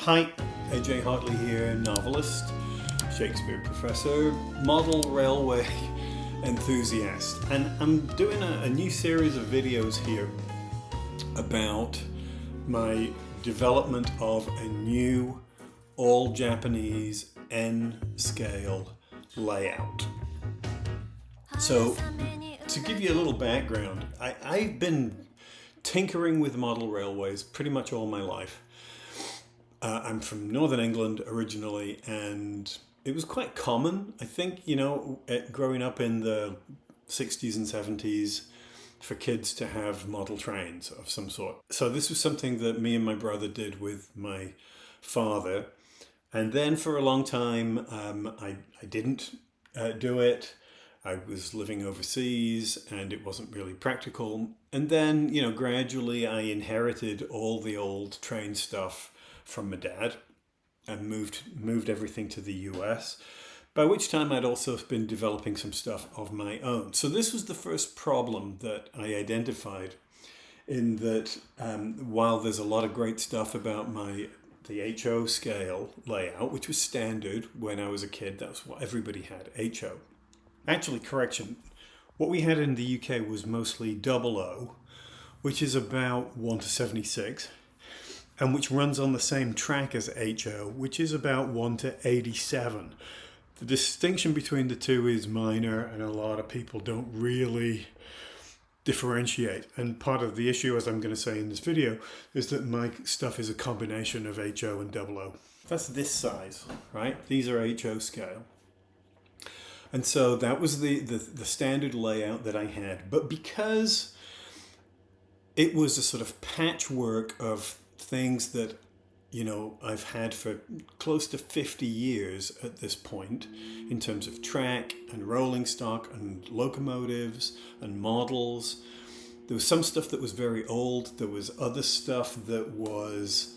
Hi, AJ Hartley here, novelist, Shakespeare professor, model railway enthusiast, and I'm doing a new series of videos here about my development of a new all Japanese N-scale layout. So to give you a little background, I've been tinkering with model railways pretty much all my life. I'm from Northern England originally, and it was quite common, I think, growing up in the 60s and 70s for kids to have model trains of some sort. So this was something that me and my brother did with my father. And then for a long time, I didn't do it. I was living overseas and it wasn't really practical. And then, gradually I inherited all the old train stuff from my dad and moved everything to the US, by which time I'd also been developing some stuff of my own. So this was the first problem that I identified, in that while there's a lot of great stuff about the HO scale layout, which was standard when I was a kid, that's what everybody had, HO. Actually, correction, what we had in the UK was mostly 00, which is about 1:76. And which runs on the same track as HO, which is about 1:87. The distinction between the two is minor, and a lot of people don't really differentiate. And part of the issue, as I'm going to say in this video, is that my stuff is a combination of HO and 00. That's this size, right? These are HO scale. And so that was the standard layout that I had. But because it was a sort of patchwork of things that I've had for close to 50 years at this point, in terms of track and rolling stock and locomotives and models. There was some stuff that was very old, there was other stuff that was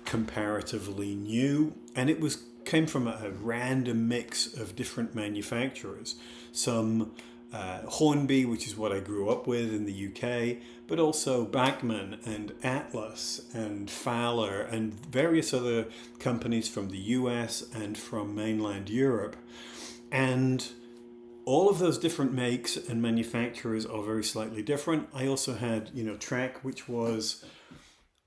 comparatively new, and it came from a random mix of different manufacturers. Some Hornby, which is what I grew up with in the UK, but also Bachmann and Atlas and Fowler and various other companies from the US and from mainland Europe. And all of those different makes and manufacturers are very slightly different. I also had, track, which was,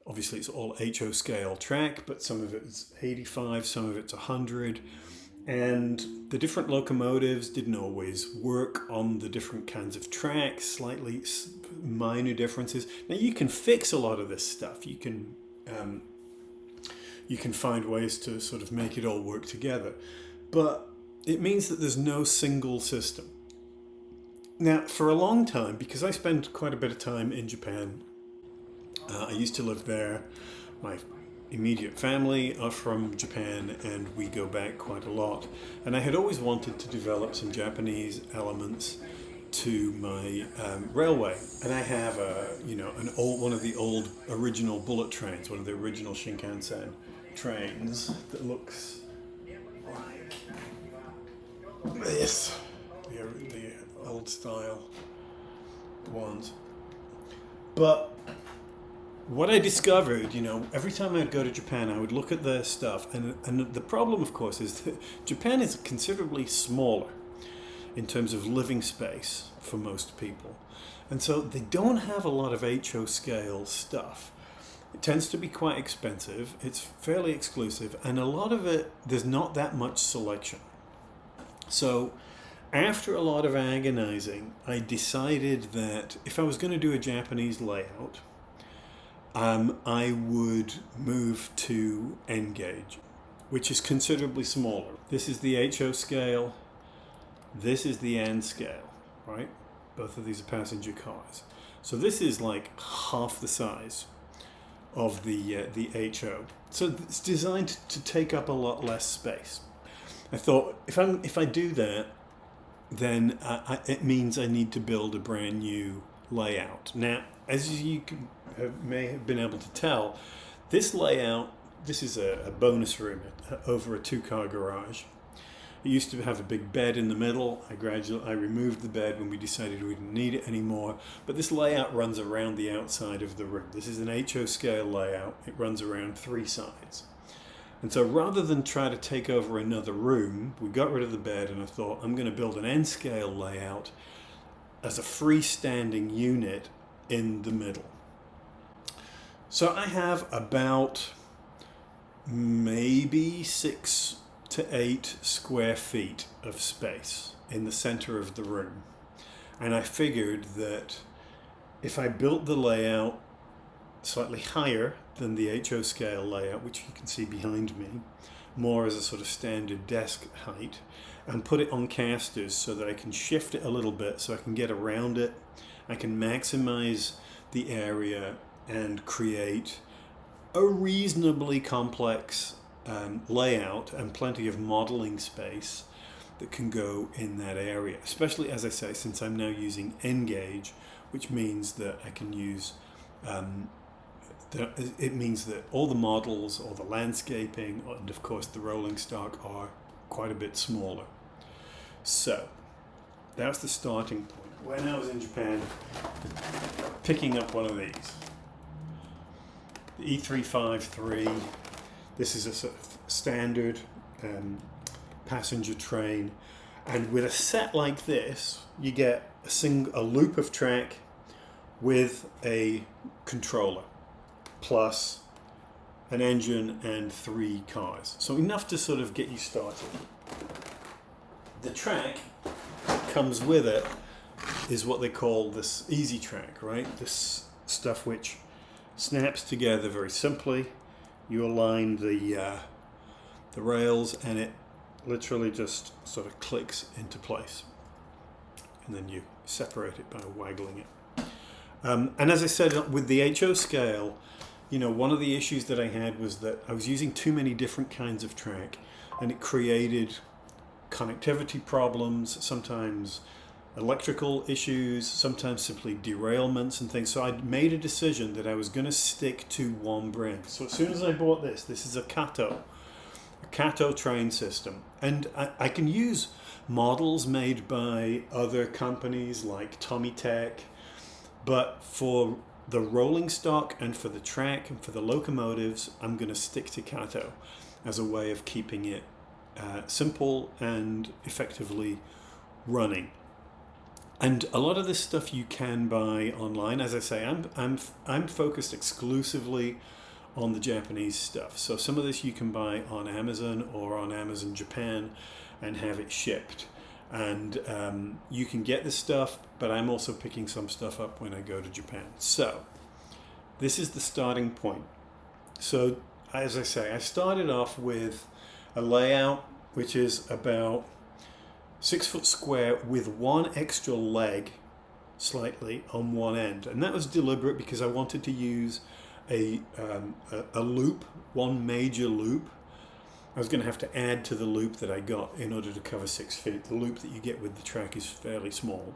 obviously it's all HO scale track, but some of it's 85, some of it's 100. And the different locomotives didn't always work on the different kinds of tracks, slightly minor differences. Now you can fix a lot of this stuff. You can find ways to sort of make it all work together. But it means that there's no single system. Now, for a long time, because I spent quite a bit of time in Japan, I used to live there. My immediate family are from Japan, and we go back quite a lot. And I had always wanted to develop some Japanese elements to my railway. And I have one of the old original bullet trains, one of the original Shinkansen trains that looks like this, the old style ones. But what I discovered, every time I'd go to Japan, I would look at their stuff. And the problem, of course, is that Japan is considerably smaller in terms of living space for most people. And so they don't have a lot of HO scale stuff. It tends to be quite expensive. It's fairly exclusive. And a lot of it, there's not that much selection. So after a lot of agonizing, I decided that if I was going to do a Japanese layout, I would move to N gauge, which is considerably smaller. This is the HO scale. This is the N scale, right? Both of these are passenger cars. So this is like half the size of the HO. So it's designed to take up a lot less space. I thought if I do that, then it means I need to build a brand new layout. Now, as you may have been able to tell, this layout, this is a bonus room over a 2-car garage. It used to have a big bed in the middle. I removed the bed when we decided we didn't need it anymore. But this layout runs around the outside of the room. This is an HO scale layout. It runs around 3 sides. And so rather than try to take over another room, we got rid of the bed, and I thought I'm going to build an N-scale layout as a freestanding unit in the middle. So I have about maybe 6 to 8 square feet of space in the center of the room. And I figured that if I built the layout slightly higher than the HO scale layout, which you can see behind me, more as a sort of standard desk height, and put it on casters so that I can shift it a little bit so I can get around it, I can maximize the area and create a reasonably complex layout and plenty of modeling space that can go in that area, especially, as I say, since I'm now using N-gauge, which means that I can use it means that all the models, all the landscaping, and of course the rolling stock are quite a bit smaller. So that's the starting point. When I was in Japan, picking up one of these, the E353. This is a sort of standard passenger train, and with a set like this, you get a loop of track with a controller, plus an engine and 3 cars. So enough to sort of get you started. The track comes with it is what they call this easy track, right? This stuff which snaps together very simply. You align the rails and it literally just sort of clicks into place. And then you separate it by waggling it. And as I said, with the HO scale, you know, one of the issues that I had was that I was using too many different kinds of track, and it created connectivity problems, sometimes electrical issues, sometimes simply derailments and things. So I made a decision that I was going to stick to one brand. So as soon as I bought this is a Kato train system. And I can use models made by other companies like Tomitech, but for the rolling stock and for the track and for the locomotives, I'm going to stick to Kato as a way of keeping it simple and effectively running. And a lot of this stuff you can buy online. As I say, I'm focused exclusively on the Japanese stuff. So some of this you can buy on Amazon or on Amazon Japan and have it shipped. And you can get this stuff, but I'm also picking some stuff up when I go to Japan. So this is the starting point. So as I say, I started off with a layout which is about 6 foot square with one extra leg slightly on one end. And that was deliberate because I wanted to use a loop, one major loop. I was going to have to add to the loop that I got in order to cover 6 feet. The loop that you get with the track is fairly small.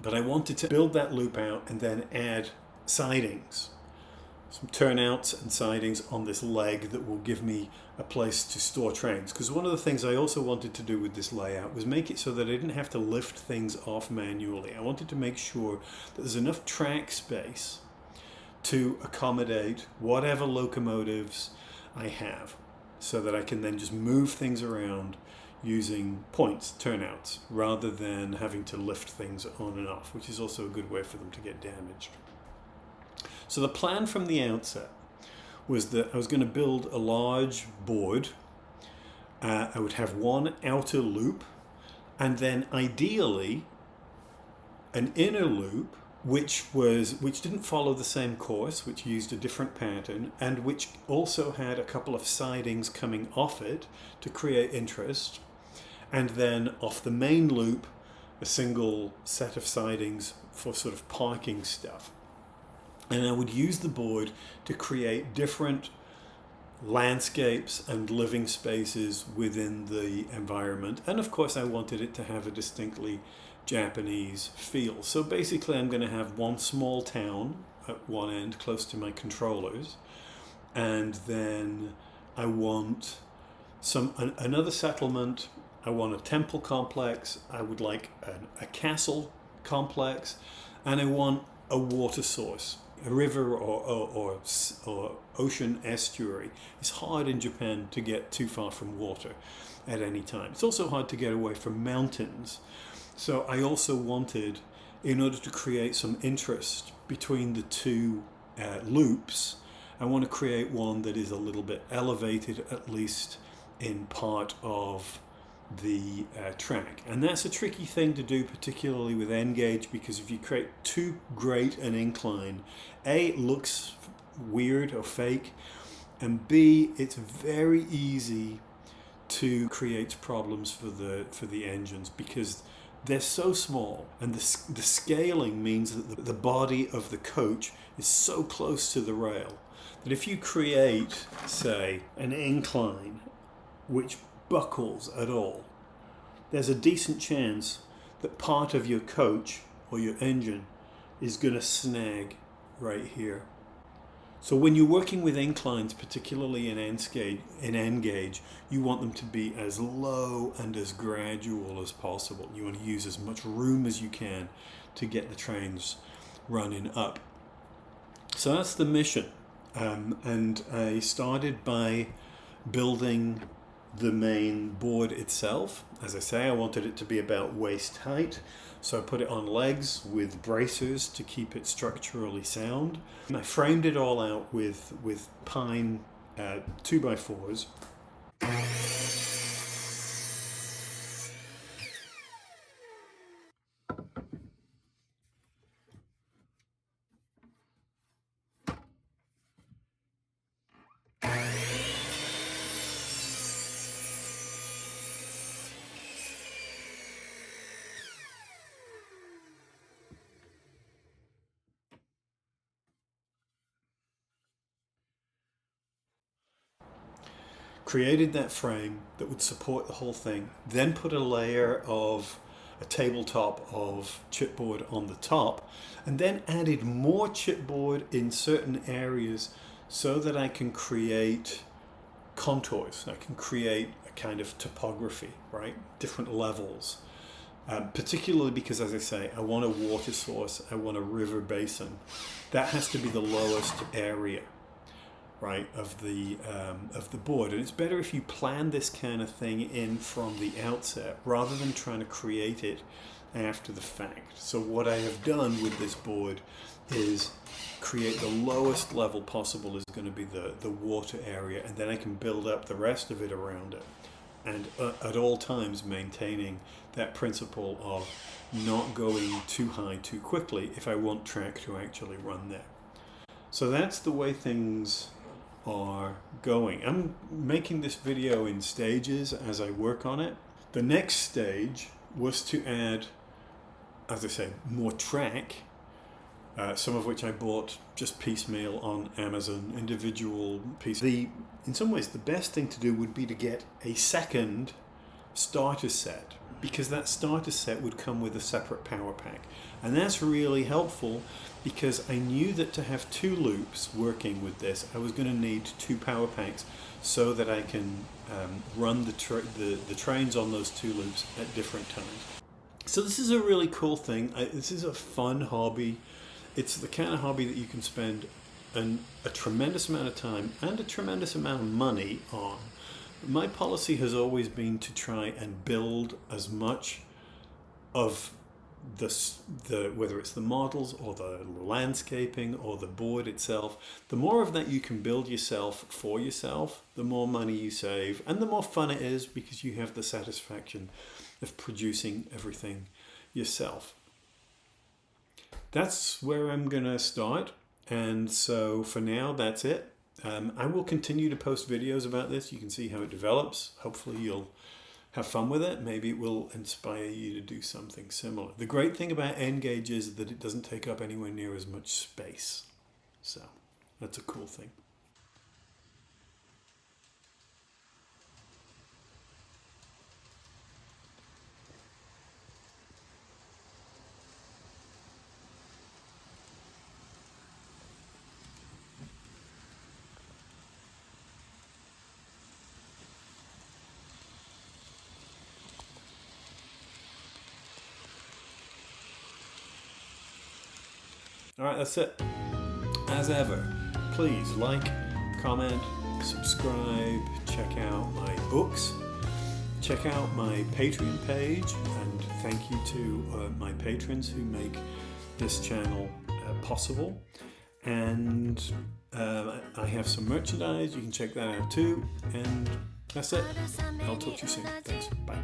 But I wanted to build that loop out and then add sidings, some turnouts and sidings on this leg that will give me a place to store trains. Because one of the things I also wanted to do with this layout was make it so that I didn't have to lift things off manually. I wanted to make sure that there's enough track space to accommodate whatever locomotives I have, so that I can then just move things around using points, turnouts, rather than having to lift things on and off, which is also a good way for them to get damaged. So the plan from the outset was that I was going to build a large board. I would have one outer loop, and then ideally an inner loop which didn't follow the same course, which used a different pattern, and which also had a couple of sidings coming off it to create interest, and then off the main loop a single set of sidings for sort of parking stuff. And I would use the board to create different landscapes and living spaces within the environment. And of course I wanted it to have a distinctly Japanese feel. So basically I'm going to have one small town at one end close to my controllers, and then I want another settlement. I want a temple complex, I would like a castle complex, and I want a water source a river or ocean estuary, it's hard in Japan to get too far from water at any time. It's also hard to get away from mountains. So I also wanted, in order to create some interest between the two loops, I want to create one that is a little bit elevated, at least in part of the track. And that's a tricky thing to do, particularly with N-gauge, because if you create too great an incline, A, it looks weird or fake, and B, it's very easy to create problems for the engines, because they're so small, and the scaling means that the body of the coach is so close to the rail that if you create, say, an incline which buckles at all, there's a decent chance that part of your coach or your engine is going to snag right here. So when you're working with inclines, particularly in N-gauge, you want them to be as low and as gradual as possible. You want to use as much room as you can to get the trains running up. So that's the mission. And I started by building the main board itself. As I say, I wanted it to be about waist height, so I put it on legs with bracers to keep it structurally sound. And I framed it all out with pine 2x4s. Created that frame that would support the whole thing, then put a layer of a tabletop of chipboard on the top, and then added more chipboard in certain areas so that I can create contours. I can create a kind of topography, right? Different levels. Particularly because, as I say, I want a water source, I want a river basin. That has to be the lowest area, right, of the board. And it's better if you plan this kind of thing in from the outset rather than trying to create it after the fact. So what I have done with this board is create the lowest level possible is going to be the water area, and then I can build up the rest of it around it, and at all times maintaining that principle of not going too high too quickly if I want track to actually run there. So that's the way things are going. I'm making this video in stages as I work on it. The next stage was to add, as I say, more track, some of which I bought just piecemeal on Amazon, individual pieces. In some ways, the best thing to do would be to get a second starter set, because that starter set would come with a separate power pack. And that's really helpful because I knew that to have two loops working with this, I was going to need two power packs so that I can run the trains on those two loops at different times. So this is a really cool thing. This is a fun hobby. It's the kind of hobby that you can spend a tremendous amount of time and a tremendous amount of money on. My policy has always been to try and build as much of whether it's the models or the landscaping or the board itself. The more of that you can build yourself for yourself, the more money you save, and the more fun it is because you have the satisfaction of producing everything yourself. That's where I'm gonna start, and so for now that's it. I will continue to post videos about this. You can see how it develops. Hopefully you'll have fun with it. Maybe it will inspire you to do something similar. The great thing about N-gauge is that it doesn't take up anywhere near as much space. So that's a cool thing. All right, that's it. as ever, please like, comment, subscribe, check out my books, check out my Patreon page, and thank you to my patrons who make this channel possible. And I have some merchandise, you can check that out too. And that's it. I'll talk to you soon. Thanks. Bye.